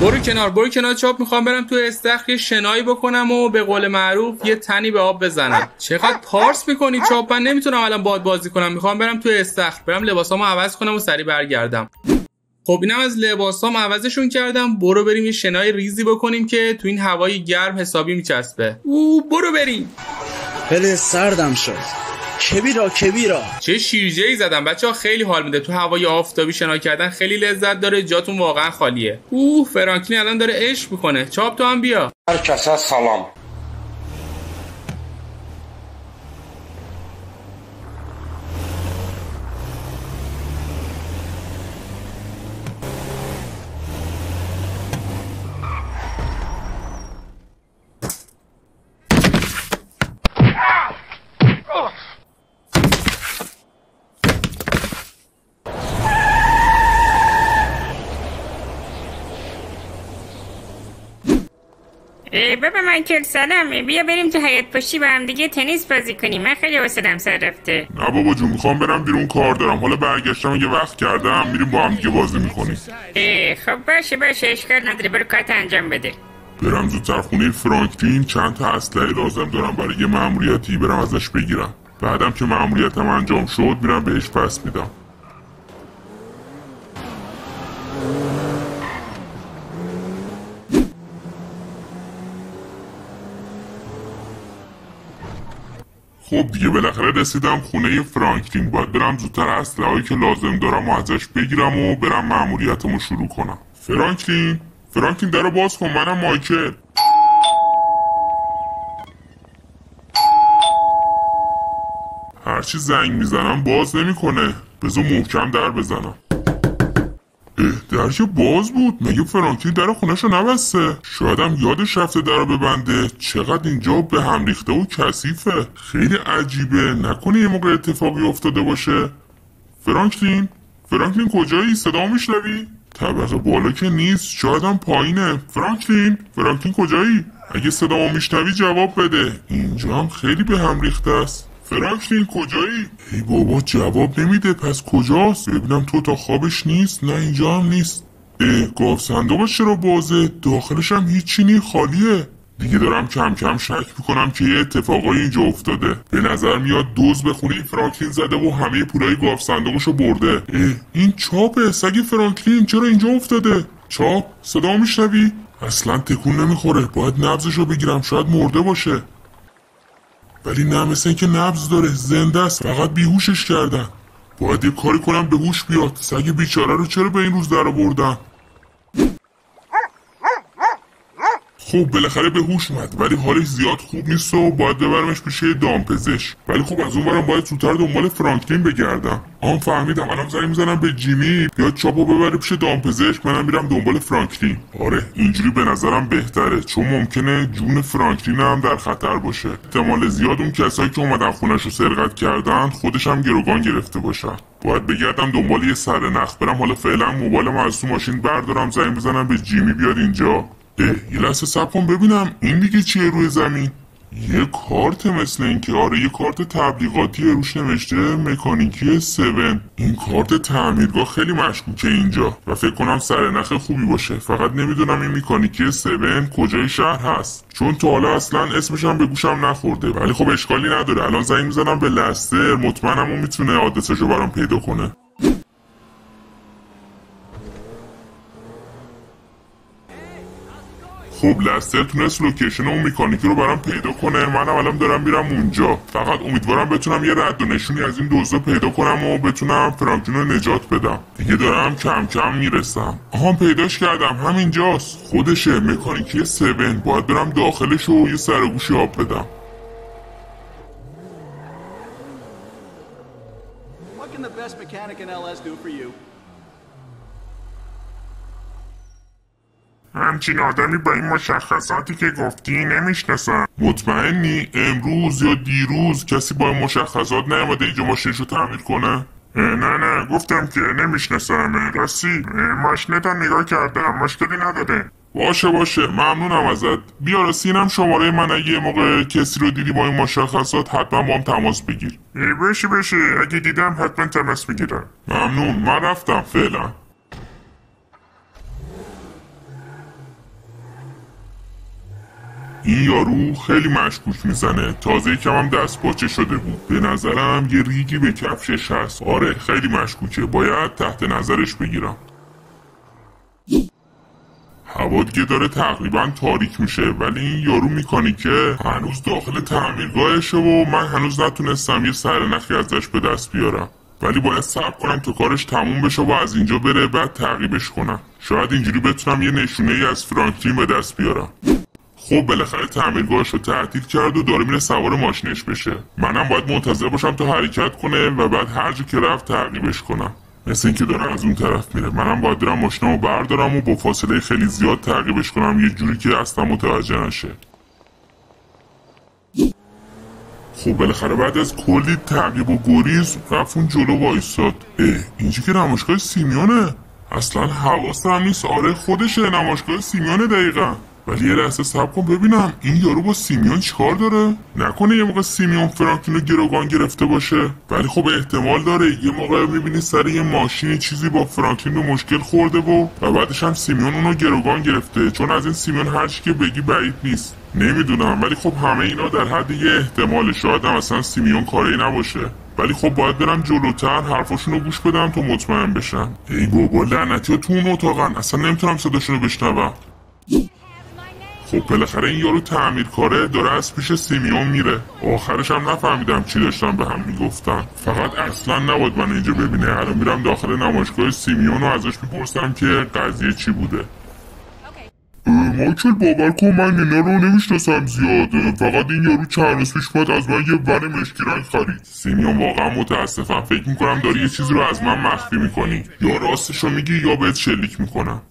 برو کنار چاپ، میخوام برم تو استخر یه شنایی بکنم و به قول معروف یه تنی به آب بزنم. چقدر پارس میکنی چاپ، من نمیتونم الان باد بازی کنم، میخوام برم تو استخر، برم لباسامو عوض کنم و سری برگردم. خب اینم از لباسام عوضشون کردم. برو بریم یه شنای ریزی بکنیم که تو این هوای گرم حسابی میچسبه. برو بریم. خیلی سردم شد. کبیرا چه شیرجه‌ای زدم بچه‌ها، خیلی حال میده. تو هوای آفتابی شنا کردن خیلی لذت داره، جاتون واقعا خالیه. فرانکلین الان داره عشق میکنه. چاپ تو هم بیا. هر کسا سلام. بابا مایکل سلام، بیا بریم تو حیاط پشتی با هم دیگه تنیس بازی کنیم. من خیلی حوصله‌ام سر رفته. نه بابا جون، میخوام برم بیرون، کار دارم. حالا برگشتم یه وقت کردم، میریم با هم دیگه بازی میکنیم. خب باشه اشکال نداره، برو کارت انجام بده. برم زودتر خونه فرانکلین، چند تا اسلحه لازم دارم برای یه مأموریتی، برم ازش بگیرم. بعدم که مأموریتم انجام شد میرم بهش پس میدم. خب دیگه بالاخره رسیدم خونه فرانکلین. باید برم زودتر اسلحه‌ای که لازم دارم و ازش بگیرم و برم مأموریتمو شروع کنم. فرانکلین درو باز کن، منم مایکل. هرچی زنگ میزنم باز نمیکنه. بذار محکم در بزنم. در که باز بود. مگه فرانکلین در خونه‌شو نبسته؟ شایدم یادش رفته درو ببنده. چقدر اینجا به هم ریخته و کثیفه. خیلی عجیبه. نکنه یه موقع اتفاقی افتاده باشه. فرانکلین کجایی؟ صدا میشنوی؟ طبقه بالا که نیست، شایدم پایینه. فرانکلین کجایی؟ اگه صدامو میشنوی جواب بده. اینجا هم خیلی به هم ریخته است. فرانکلین کجایی؟ ای بابا جواب نمیده. پس کجاست؟ ببینم تو تا خوابش نیست. نه اینجا هم نیست. گاف صندوقش چرا بازه؟ داخلش هم هیچی نی، خالیه. دیگه دارم کم کم شک میکنم که یه اتفاقایی اینجا افتاده. به نظر میاد دزد به خونه فرانکلین زده و همه پولای گاف صندوقشو برده. این چاپه، سگ فرانکلین. چرا اینجا افتاده؟ چاپ، صدا میشنوی؟ اصلا تکون نمیخوره. باید نبضشو بگیرم، شاید مرده باشه. ولی نه، مثل این که نبض داره، زنده است، فقط بیهوشش کردن. باید یه کاری کنم به هوش بیاد. سگ بیچاره رو چرا به این روز در آوردن؟ خب بالاخره به هوش اومد، ولی حالش زیاد خوب نیست و باید ببرمش پیش دامپزشک. ولی خب از اون ورم باید زودتر دنبال فرانکلین بگردم. فهمیدم. الان زنگ میزنم به جیمی بیاد چاپو ببره پیش دامپزشک، منم میرم دنبال فرانکلین. آره اینجوری به نظرم بهتره، چون ممکنه جون فرانکلین هم در خطر باشه. احتمال زیاد اون کسایی که اومدن خونه‌شو سرقت کردن خودش هم گروگان گرفته باشن. باید بگردم دنبال یه سرنخ برم. حالا فعلا موبایلمو از تو ماشین بردارم، زنگ بزنم به جیمی بیاد اینجا. یه لحظه صبر کن ببینم این دیگه چیه روی زمین؟ یه کارت مثل این که. آره یه کارت تبلیغاتی، روش نوشته مکانیکی 7. این کارت تعمیرگاه خیلی مشکوکه اینجا و فکر کنم سرنخ خوبی باشه. فقط نمیدونم این مکانیکی 7 کجای شهر هست، چون تا حالا اصلا اسمش هم به گوشم نخورده. ولی خب اشکالی نداره، الان زنگ میزنم به لستر، مطمئنم اون میتونه آدرسشو برام پیدا کنه. خب لستر تونست لوکیشن اون مکانیکی رو برام پیدا کنه. منم الان دارم میرم اونجا. فقط امیدوارم بتونم یه رد و نشونی از این دزدا پیدا کنم و بتونم فرانکلین رو نجات بدم. دیگه دارم کم کم میرسم. پیداش کردم، همینجاست، خودشه، مکانیکی 7. باید برم داخلش و یه سرگوشی آب بدم. What can the best mechanic in LS do for you? همچین آدمی با این مشخصاتی که گفتی نمیشناسم. مطمئنی امروز یا دیروز کسی با این مشخصات نیامده اینجا ماشینشو تعمیر کنه؟ نه گفتم که نمیشناسم. راستی ماشینت هم نگاه کردم، مشکلی نداره. باشه ممنونم ازت. بیا راستی اینم شماره من، اگه یه موقع کسی رو دیدی با این مشخصات حتما با هم تماس بگیر. باشه اگه دیدم حتما تماس میگیرم. ممنون، من رفتم فعلا. این یارو خیلی مشکوک میزنه، تازه یکم هم دست پاچه شده بود. به نظرم یه ریگی به کفشش هست. آره خیلی مشکوکه، باید تحت نظرش بگیرم. هوا دیگه داره تقریبا تاریک میشه، ولی این یارو مکانیکه هنوز داخل تعمیرگاهشه و من هنوز نتونستم یه سرنخی ازش به دست بیارم. ولی باید صبر کنم تا کارش تموم بشه و از اینجا بره، بعد تعقیبش کنم. شاید اینجوری بتونم یه نشونه ای از فرانکلین به دست بیارم. خب بالاخره تعمیرگاهش رو تعطیل کرد و داره میره سوار ماشینش بشه. منم باید منتظر باشم تا حرکت کنه و بعد هر جا که رفت تعقیبش کنم. مثل اینکه داره از اون طرف میره. منم باید برم ماشینمو بردارم و با فاصله خیلی زیاد تعقیبش کنم، یه جوری که اصلا متوجه نشه. خب بالاخره بعد از کلی تعقیب و گریز رفت اون جلو وایساد. اینجا که نمایشگاه سیمیونه. اصلا حواسم نیست. آره خودشه، نمایشگاه سیمیونه دقیقا. ولی یه لحظه صبر کن ببینم این یارو با سیمیون چیکار داره؟ نکنه یه موقع سیمیون فرانکلین رو گروگان گرفته باشه؟ ولی خب احتمال داره یه موقع میبینی سر یه ماشین چیزی با فرانکلین به مشکل خورده و بعدش هم سیمیون اونو گروگان گرفته. چون از این سیمیون هر چی که بگی بعید نیست. نمیدونم، ولی خب همه اینا در حد یه احتمال. شاید هم اصلا سیمیون کاری نباشه. ولی خب باید برم جلوتر حرفاشون رو گوش بدم تا مطمئن بشم. ای بابا لعنتی تو اون اتاقن، اصلا نمیتونم صداشون رو بشنوم. خب بالاخره این یارو تعمیرکاره داره از پیش سیمیون میره. آخرش هم نفهمیدم چی داشتن به هم میگفتن. فقط اصلا نباید من اینجا ببینه. الان میرم داخل نمایشگاه سیمیون و ازش میپرسم که قضیه چی بوده. مایکل باور کن من اینا رو نمیشناسم زیاد. فقط این یارو چند روز پیش اومد از من یه ون مشکی رنگ خرید. سیمیون واقعا متاسفم، فکر میکنم داری یه چیزی رو از من مخفی میکنی. یا راستشو میگی یا بهت شلیک میکنم.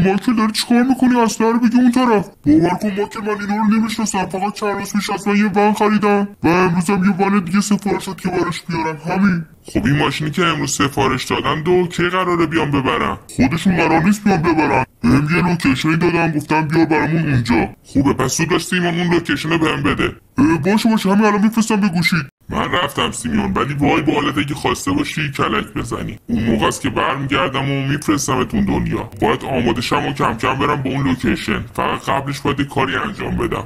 مایکل داری چیکار میکنی؟ اصلا رو بگی اون طرف. باور کن مایکل من اینا رو نمیشناسم. فقط چند روز پیش از من یه ون خریدم و امروزم یه ون دیگه سفارش شد که براش بیارم. همین. خب این ماشینی که امروز سفارش دادن دو کی قراره بیان ببرن؟ خودشون قرار نیست بیان ببرن. بهم یه لوکیشنی دادن گفتن بیا برامون اونجا. خوبه پس تو داشت سیمون اون لوکیشن رو بهم بده. باشه همین الان میفرستم به گوشید. من رفتم سیمیون، ولی وای به حالت اگه خواسته باشی کلک بزنی. اون موقع است که برمیگردم و میفرستمتون دنیا. باید آماده شم و کم کم برم به اون لوکیشن. فقط قبلش باید کاری انجام بدم.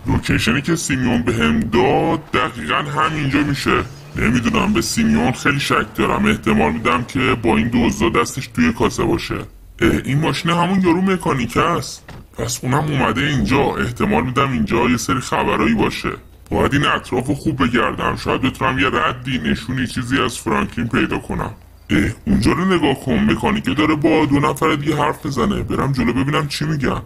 لوکیشنی که سیمیون بهم داد دقیقا همینجا میشه. نمیدونم، به سیمیون خیلی شک دارم. احتمال میدم که با این دوزا دستش توی کاسه باشه. این ماشین همون یارو مکانیک است. پس اونم اومده اینجا. احتمال میدم اینجا یه سری خبرایی باشه. باید این اطرافو خوب بگردم. شاید بتونم یه ردی نشونی چیزی از فرانکلین پیدا کنم. اونجا رو نگاه کن، مکانیکه داره با 2 نفر دیگه حرف بزنه. برم جلو ببینم چی میگن.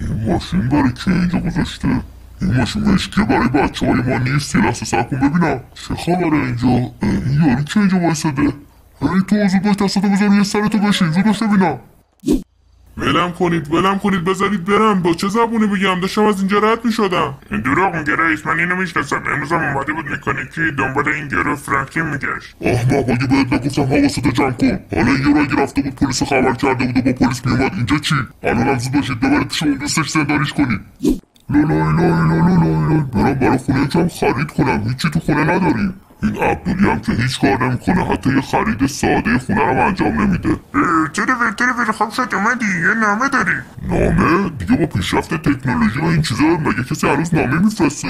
این ماشین برای که اینجا گذاشته؟ این ماشین مشکیه برای بچه های ما نیست. یه لحظه صبر کن ببینم چه خبره اینجا. این یاری که اینجا وایساده؟ تو زود باش دستاتو بذاری یه سرتو بشین. زود باش ببینم. ولم کنید بذارید برم. با چه زبونی بگم؟ داشتم از اینجا رد میشدم. دروغ میگه رئیس، من اینو میشناسم. امروزم اومده بود مکانیکی دنبال این یارو فرانکلین میگشت. احمق، اگه بهت نگفتم حواستو جمع کن. حالا این یارو اگه رفته بود پلیس خبر کرده بود و با پلیس میومد اینجا چی؟ الانم زود باشید ببرید پیش اون دوستش زندانیش کنید. برام برای خونه کم خرید کنم. هیچی تو خونه نداریم. این عبدولی هم که هیچ کار نمیکنه، حتی یه خرید ساده خونه رو انجام نمیده. تلویر خوب شد اومدی، یه نامه داری؟ نامه؟ دیگه با پیشرفت تکنولوژی و این چیزا مگه کسی هنوز نامه میفرسته؟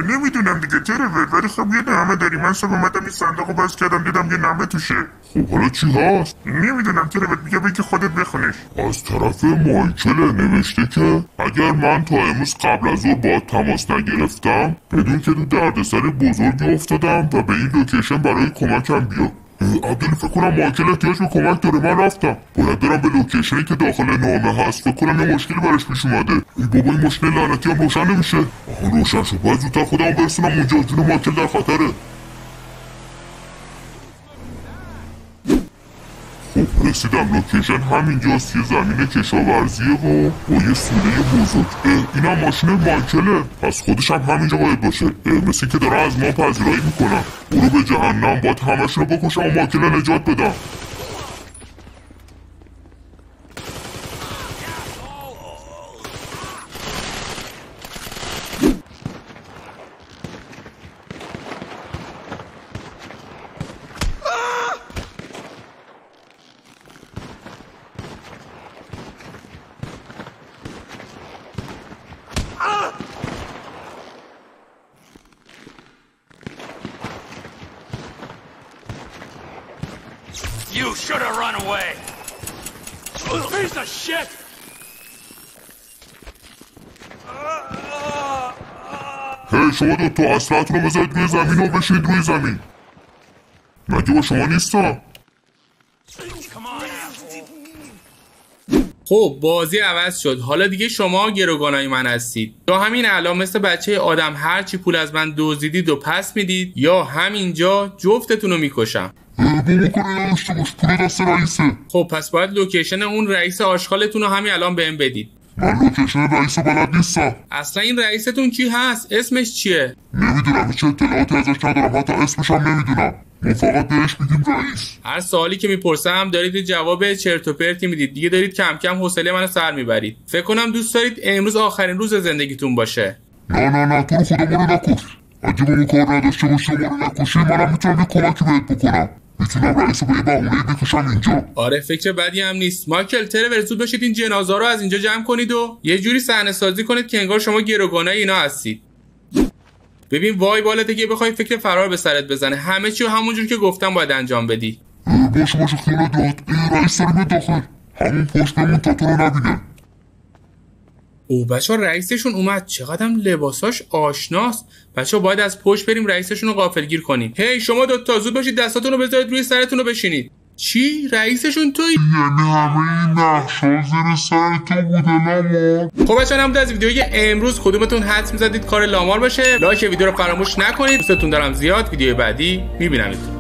نمیدونم دیگه تلویر، ولی خب یه نامه داری. من صبح اومدم این صندوق رو باز کردم دیدم یه نامه توشه. خب حالا چی هست؟ نمیدونم تلویر، میگه بگی خودت بخونش. از طرف مایکل نوشته که اگر من تا امروز قبل از ظهر با تماس نگرفتم بدون که تو دردسر بزرگی افتادم و به این لوکیشن برای کمکم بیا. عبدالی فکر کنم مایکل احتیاج به کمک داره. من رفتم، باید برم به لوکیشنی که داخل نامه هست. فکر کنم یه مشکلی براش پیش اومده. ای بابا این ماشین لعنتی هم روشن نمیشه. روشن شد، باید زودتر خودمو برسونم اونجا. جون مایکل در خطره. خب رسیدم. لوکیشن همینجاست. یه زمین کشاورزیه و با یه سوله بزرگ. اینم ماشین مایکله، پس خودش هم همینجا باید باشه. مثل که داره از ما پذیرایی میکنن. برو به جهنم، باید همشون رو بکشم و مایکل نجات بدم. You should have run away. Piece of shit. هی شما دوتا اسلحه‌تون رو بذارید روی زمین و بشید روی زمین. مگه با شما نیستا؟ خب بازی عوض شد. حالا دیگه شما گروگانای من هستید. یا همین الان مثل بچه آدم هرچی پول از من دزدیدید و پس میدید، یا همینجا جفتتون رو میکشم. بابا کاری نداشته باش، پول دست رئیسه. خب پس باید لوکیشن اون رئیس آشغالتون رو همین الان بهم بدید. من لوکیشن رئیس بلد نیستم. اصلا این رئیستون کی هست؟ اسمش چیه؟ نمیدونم، هیچ اطلاعاتی ازش ندارم، حتی اسمش هم نمیدونم. ما فقط بهش میگیم رئیس. هر سوالی که میپرسم دارید جواب چرت و پرتی میدید. دیگه دارید کم کم حوصله منو سر میبرید. فکر کنم دوست دارید امروز آخرین روز زندگیتون باشه. نه تو رو خدا ما رو نکش. اگه با ما کار نداشته باشی ما رو نکشی، منم میتونم یه کمکی بهت بکنم. میتونم رئیس رو به یه بهونه بکشم اینجا. آره فکر بدی هم نیست. مایکل ترور زود باشید این جنازه رو از اینجا جمع کنید و یه جوری صحنه سازی کنید که انگار شما گروگانای اینا هستید. ببین وای بالته که بخوای فکر فرار به سرت بزنه. همه چی همونجور که گفتم باید انجام بدی. باشه خیلی داد. این رئیس داره میاد داخل. همون پشت بمون تا تو رو نبینه. او بچه‌ها رئیسشون اومد. چقدر لباساش آشناست. بچه‌ها باید از پشت بریم رئیسشون رو غافلگیر کنیم. هی شما دوتا زود باشید دستاتون رو بذارید روی سرتون رو بشینید. چی؟ رئیسشون تویی؟ یعنی همه این نقشا زیر سر تو بوده لامان؟ خب بچه‌ها نمود از ویدیوی امروز کدومتون حدس می‌زدید کار لامار باشه؟ لایک ویدیو رو فراموش نکنید. دوستتون دارم زیاد. ویدیو بعدی می‌بینمتون.